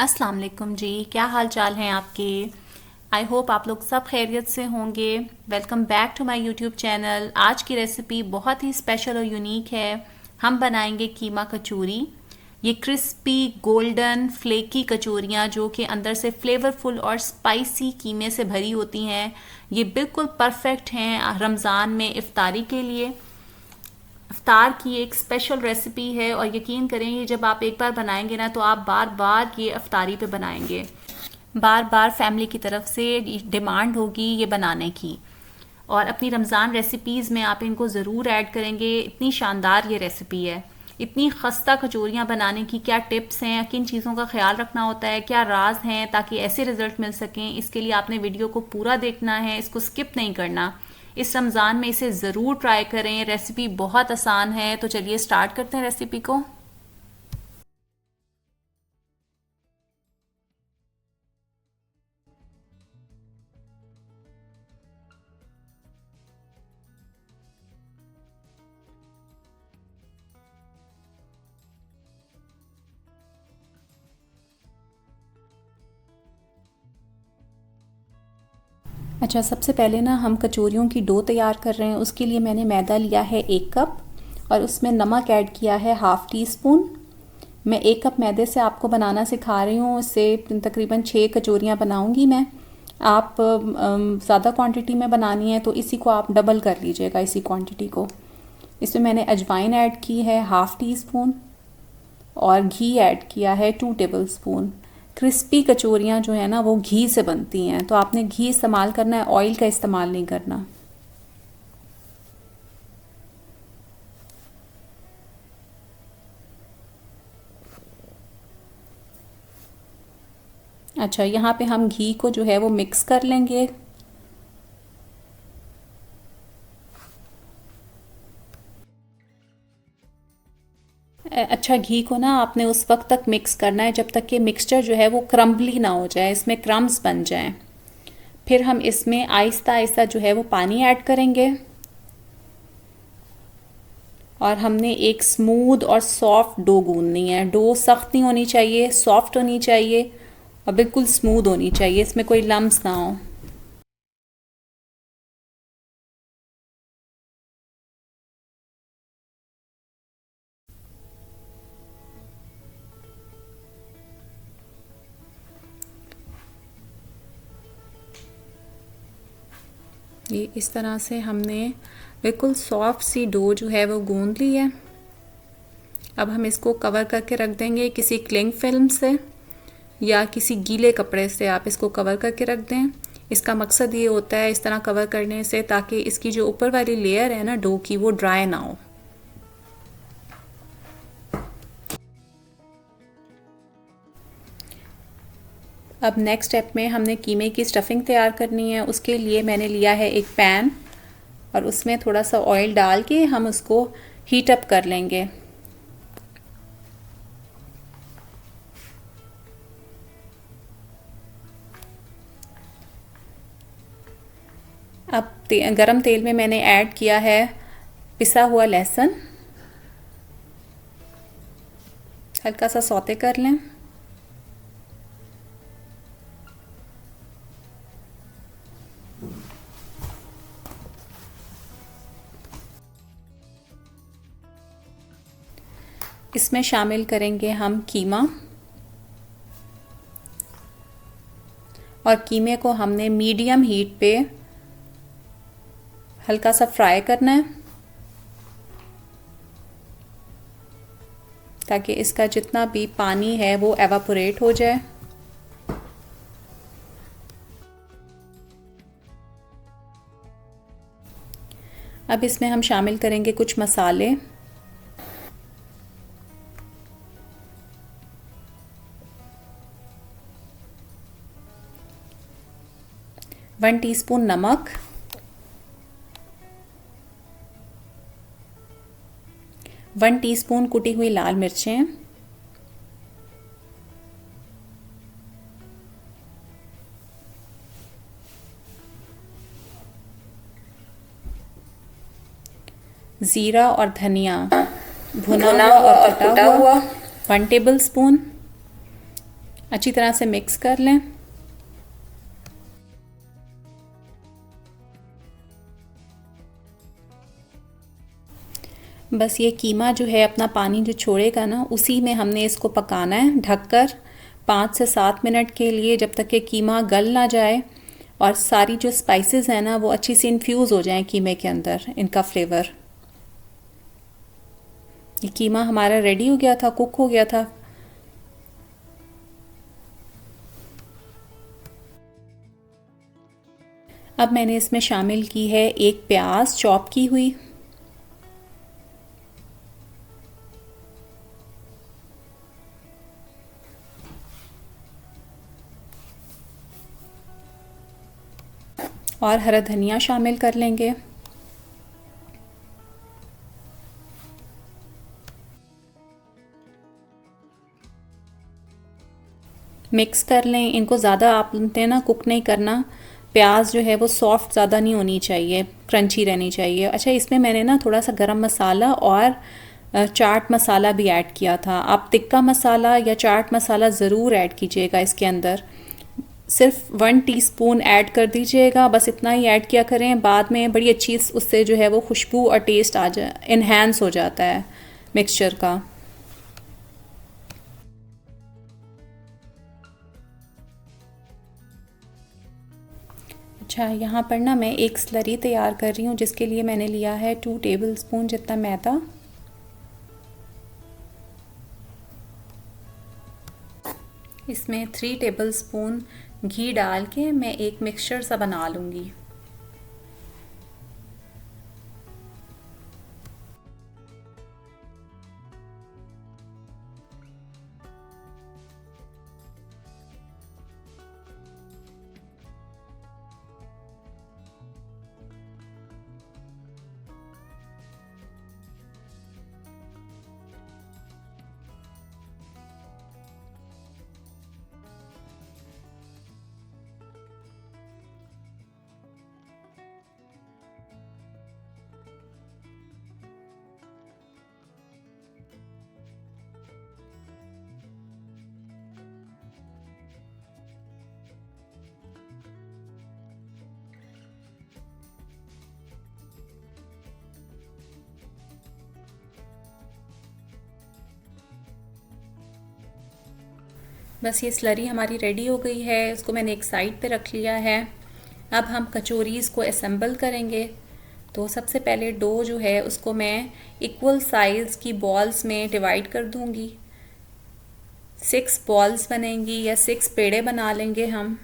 अस्सलाम वालेकुम जी। क्या हाल चाल हैं आपके? आई होप आप लोग सब खैरियत से होंगे। Welcome back to my YouTube channel. आज की रेसिपी बहुत ही स्पेशल और यूनिक है। हम बनाएंगे कीमा कचौरी। ये क्रिस्पी गोल्डन फ्लेकी कचौरियाँ जो कि अंदर से फ्लेवरफुल और स्पाइसी कीमे से भरी होती हैं, ये बिल्कुल परफेक्ट हैं रमज़ान में इफ्तारी के लिए। इफ्तार की एक स्पेशल रेसिपी है और यकीन करें ये जब आप एक बार बनाएंगे ना तो आप बार बार ये इफ्तारी पे बनाएंगे। बार बार फैमिली की तरफ से डिमांड होगी ये बनाने की। और अपनी रमज़ान रेसिपीज़ में आप इनको ज़रूर ऐड करेंगे। इतनी शानदार ये रेसिपी है। इतनी खस्ता कचौरियाँ बनाने की क्या टिप्स हैं, किन चीज़ों का ख्याल रखना होता है, क्या राज हैं ताकि ऐसे रिजल्ट मिल सकें, इसके लिए आपने वीडियो को पूरा देखना है, इसको स्किप नहीं करना। इस रमज़ान में इसे ज़रूर ट्राई करें। रेसिपी बहुत आसान है। तो चलिए स्टार्ट करते हैं रेसिपी को। अच्छा, सबसे पहले ना हम कचौरियों की डो तैयार कर रहे हैं। उसके लिए मैंने मैदा लिया है 1 कप और उसमें नमक ऐड किया है हाफ़ टी स्पून। मैं 1 कप मैदे से आपको बनाना सिखा रही हूँ। इससे तकरीबन 6 कचौरियाँ बनाऊँगी मैं। आप ज़्यादा क्वांटिटी में बनानी है तो इसी को आप डबल कर लीजिएगा, इसी क्वांटिटी को। इसमें मैंने अजवाइन ऐड की है हाफ़ टी स्पून और घी ऐड किया है 2 टेबल स्पून। क्रिस्पी कचौरियाँ जो है ना वो घी से बनती हैं, तो आपने घी इस्तेमाल करना है, ऑयल का इस्तेमाल नहीं करना। अच्छा, यहाँ पे हम घी को जो है वो मिक्स कर लेंगे। अच्छा, घी को ना आपने उस वक्त तक मिक्स करना है जब तक कि मिक्सचर जो है वो क्रम्बली ना हो जाए, इसमें क्रम्स बन जाएं। फिर हम इसमें आहिस्ता आहिस्ता जो है वो पानी ऐड करेंगे और हमने एक स्मूथ और सॉफ्ट डो गूंदनी है। डो सख्त नहीं होनी चाहिए, सॉफ्ट होनी चाहिए और बिल्कुल स्मूथ होनी चाहिए, इसमें कोई लम्स ना हो। ये इस तरह से हमने बिल्कुल सॉफ्ट सी डो जो है वो गूंद ली है। अब हम इसको कवर करके रख देंगे किसी क्लिंग फिल्म से या किसी गीले कपड़े से। आप इसको कवर करके रख दें। इसका मकसद ये होता है इस तरह कवर करने से ताकि इसकी जो ऊपर वाली लेयर है ना डो की, वो ड्राई ना हो। अब नेक्स्ट स्टेप में हमने कीमे की स्टफिंग तैयार करनी है। उसके लिए मैंने लिया है एक पैन और उसमें थोड़ा सा ऑयल डाल के हम उसको हीट अप कर लेंगे। अब गरम तेल में मैंने ऐड किया है पिसा हुआ लहसुन। हल्का सा सौते कर लें। इसमें शामिल करेंगे हम कीमा और कीमे को हमने मीडियम हीट पे हल्का सा फ्राई करना है ताकि इसका जितना भी पानी है वो एवापोरेट हो जाए। अब इसमें हम शामिल करेंगे कुछ मसाले। वन टीस्पून नमक, 1 टीस्पून कुटी हुई लाल मिर्चें, ज़ीरा और धनिया भुना हुआ और कटा हुआ 1 टेबल स्पून, अच्छी तरह से मिक्स कर लें। बस ये कीमा जो है अपना पानी जो छोड़ेगा ना, उसी में हमने इसको पकाना है ढककर 5 से 7 मिनट के लिए, जब तक कि कीमा गल ना जाए और सारी जो स्पाइसेस हैं ना वो अच्छी से इन्फ्यूज़ हो जाएं कीमे के अंदर, इनका फ्लेवर। ये कीमा हमारा रेडी हो गया था, कुक हो गया था। अब मैंने इसमें शामिल की है एक प्याज चॉप की हुई, और हरा धनिया शामिल कर लेंगे। मिक्स कर लें इनको। ज़्यादा आपने ना कुक नहीं करना, प्याज जो है वो सॉफ्ट ज़्यादा नहीं होनी चाहिए, क्रंची रहनी चाहिए। अच्छा, इसमें मैंने ना थोड़ा सा गरम मसाला और चाट मसाला भी ऐड किया था। आप तिक्का मसाला या चाट मसाला ज़रूर ऐड कीजिएगा इसके अंदर। सिर्फ 1 टीस्पून ऐड कर दीजिएगा, बस इतना ही ऐड किया करें। बाद में बड़ी अच्छी उससे जो है वो खुशबू और टेस्ट आ जाए, इन्हेंस हो जाता है मिक्सचर का। अच्छा, यहाँ पर ना मैं एक स्लरी तैयार कर रही हूँ, जिसके लिए मैंने लिया है 2 टेबलस्पून जितना मैदा। इसमें 3 टेबलस्पून घी डाल के मैं एक मिक्सचर सा बना लूँगी। बस ये स्लरी हमारी रेडी हो गई है, इसको मैंने एक साइड पे रख लिया है। अब हम कचौरीज़ को असेंबल करेंगे। तो सबसे पहले डो जो है उसको मैं इक्वल साइज़ की बॉल्स में डिवाइड कर दूंगी। 6 बॉल्स बनेंगी या 6 पेड़े बना लेंगे हम।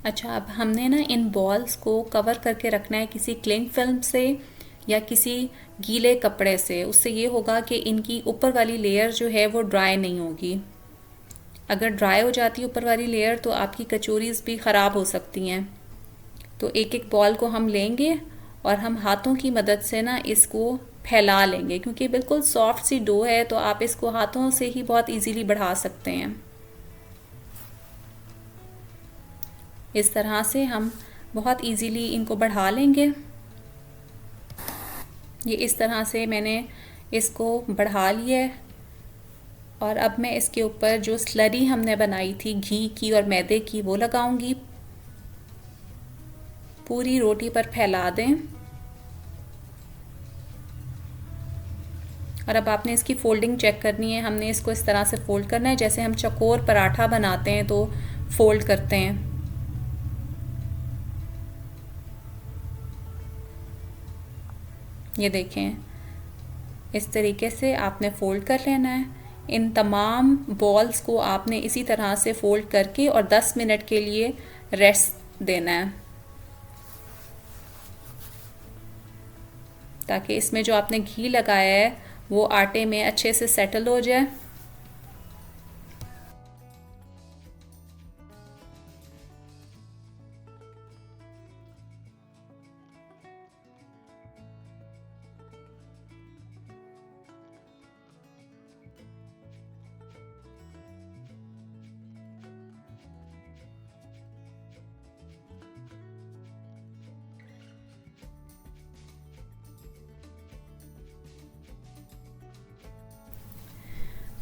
अच्छा, अब हमने ना इन बॉल्स को कवर करके रखना है किसी क्लिंग फिल्म से या किसी गीले कपड़े से। उससे ये होगा कि इनकी ऊपर वाली लेयर जो है वो ड्राई नहीं होगी। अगर ड्राई हो जाती है ऊपर वाली लेयर तो आपकी कचौरीज़ भी ख़राब हो सकती हैं। तो एक एक बॉल को हम लेंगे और हम हाथों की मदद से ना इसको फैला लेंगे, क्योंकि बिल्कुल सॉफ्ट सी डो है तो आप इसको हाथों से ही बहुत इजीली बढ़ा सकते हैं। इस तरह से हम बहुत इजीली इनको बढ़ा लेंगे। ये इस तरह से मैंने इसको बढ़ा लिया है। और अब मैं इसके ऊपर जो स्लरी हमने बनाई थी घी की और मैदे की वो लगाऊंगी। पूरी रोटी पर फैला दें। और अब आपने इसकी फोल्डिंग चेक करनी है। हमने इसको इस तरह से फोल्ड करना है जैसे हम चकोर पराठा बनाते हैं तो फोल्ड करते हैं। ये देखें, इस तरीके से आपने फोल्ड कर लेना है। इन तमाम बॉल्स को आपने इसी तरह से फोल्ड करके और 10 मिनट के लिए रेस्ट देना है, ताकि इसमें जो आपने घी लगाया है वो आटे में अच्छे से सेटल हो जाए।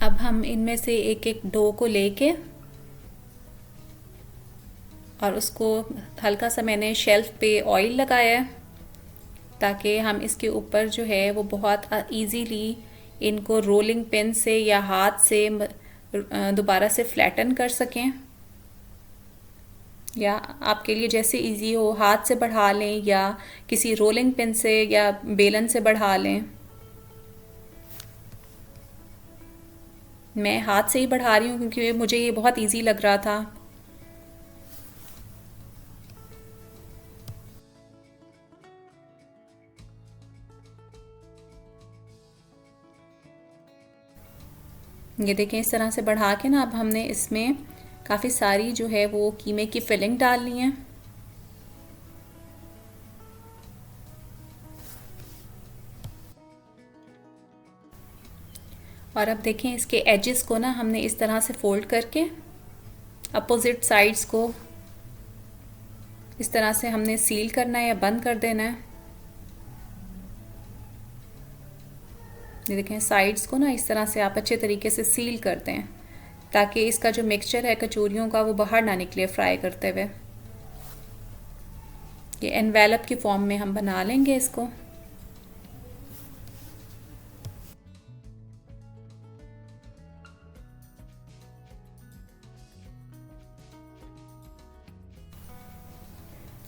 अब हम इनमें से एक एक डो को लेके और उसको हल्का सा मैंने शेल्फ पे ऑयल लगाया है ताकि हम इसके ऊपर जो है वो बहुत इजीली इनको रोलिंग पिन से या हाथ से दोबारा से फ्लैटन कर सकें, या आपके लिए जैसे इजी हो हाथ से बढ़ा लें या किसी रोलिंग पिन से या बेलन से बढ़ा लें। मैं हाथ से ही बढ़ा रही हूँ क्योंकि मुझे ये बहुत इजी लग रहा था। ये देखें इस तरह से बढ़ा के ना अब हमने इसमें काफ़ी सारी जो है वो कीमे की फिलिंग डालनी है। और अब देखें इसके एजेस को ना हमने इस तरह से फोल्ड करके अपोजिट साइड्स को इस तरह से हमने सील करना है या बंद कर देना है। ये देखें साइड्स को ना इस तरह से आप अच्छे तरीके से सील कर दें ताकि इसका जो मिक्सचर है कचौरियों का वो बाहर ना निकले फ्राई करते हुए। ये एनवेलप की फॉर्म में हम बना लेंगे इसको।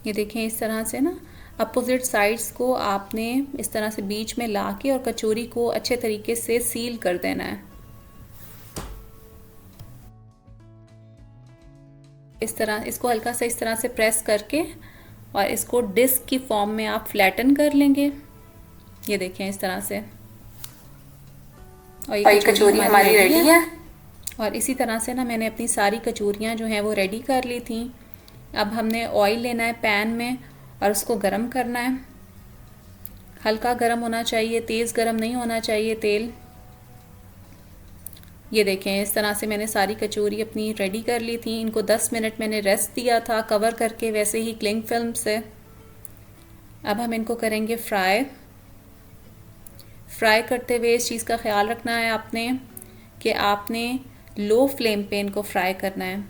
ये देखें इस तरह से ना अपोजिट साइड्स को आपने इस तरह से बीच में ला के और कचौरी को अच्छे तरीके से सील कर देना है। इस तरह इसको हल्का सा इस तरह से प्रेस करके और इसको डिस्क की फॉर्म में आप फ्लैटन कर लेंगे। ये देखें इस तरह से, और ये कचौरी हमारी रेडी है। और इसी तरह से ना मैंने अपनी सारी कचौरियाँ जो हैं वो रेडी कर ली थी। अब हमने ऑयल लेना है पैन में और उसको गरम करना है। हल्का गरम होना चाहिए, तेज़ गरम नहीं होना चाहिए तेल। ये देखें इस तरह से मैंने सारी कचौरी अपनी रेडी कर ली थी। इनको 10 मिनट मैंने रेस्ट दिया था कवर करके, वैसे ही क्लिंग फिल्म से। अब हम इनको करेंगे फ्राई करते हुए इस चीज़ का ख्याल रखना है आपने कि आपने लो फ्लेम पे इनको फ्राई करना है।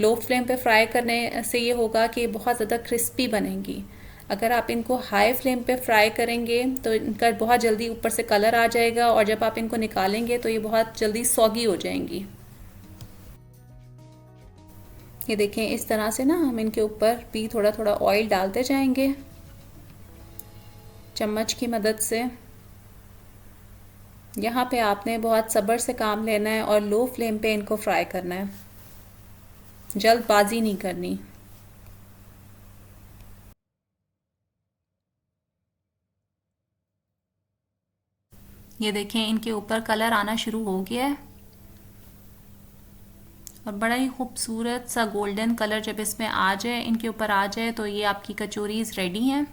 लो फ्लेम पे फ्राई करने से ये होगा कि बहुत ज़्यादा क्रिस्पी बनेंगी। अगर आप इनको हाई फ्लेम पे फ्राई करेंगे तो इनका बहुत जल्दी ऊपर से कलर आ जाएगा और जब आप इनको निकालेंगे तो ये बहुत जल्दी सॉगी हो जाएंगी। ये देखें इस तरह से ना हम इनके ऊपर भी थोड़ा थोड़ा ऑयल डालते जाएंगे चम्मच की मदद से। यहाँ पे आपने बहुत सब्र से काम लेना है और लो फ्लेम पे इनको फ्राई करना है, जल्दबाजी नहीं करनी। ये देखें इनके ऊपर कलर आना शुरू हो गया है और बड़ा ही खूबसूरत सा गोल्डन कलर जब इसमें आ जाए, इनके ऊपर आ जाए, तो ये आपकी कचौरीज रेडी हैं।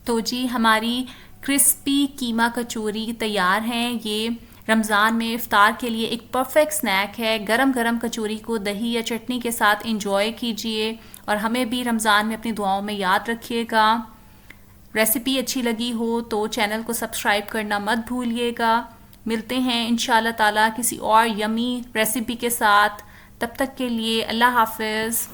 तो जी हमारी क्रिस्पी कीमा कचौरी तैयार हैं। ये रमज़ान में इफ़्तार के लिए एक परफेक्ट स्नैक है। गरम गरम कचौरी को दही या चटनी के साथ इंजॉय कीजिए और हमें भी रमज़ान में अपनी दुआओं में याद रखिएगा। रेसिपी अच्छी लगी हो तो चैनल को सब्सक्राइब करना मत भूलिएगा। मिलते हैं इंशाल्लाह ताला किसी और यमी रेसिपी के साथ। तब तक के लिए अल्लाह हाफ़िज़।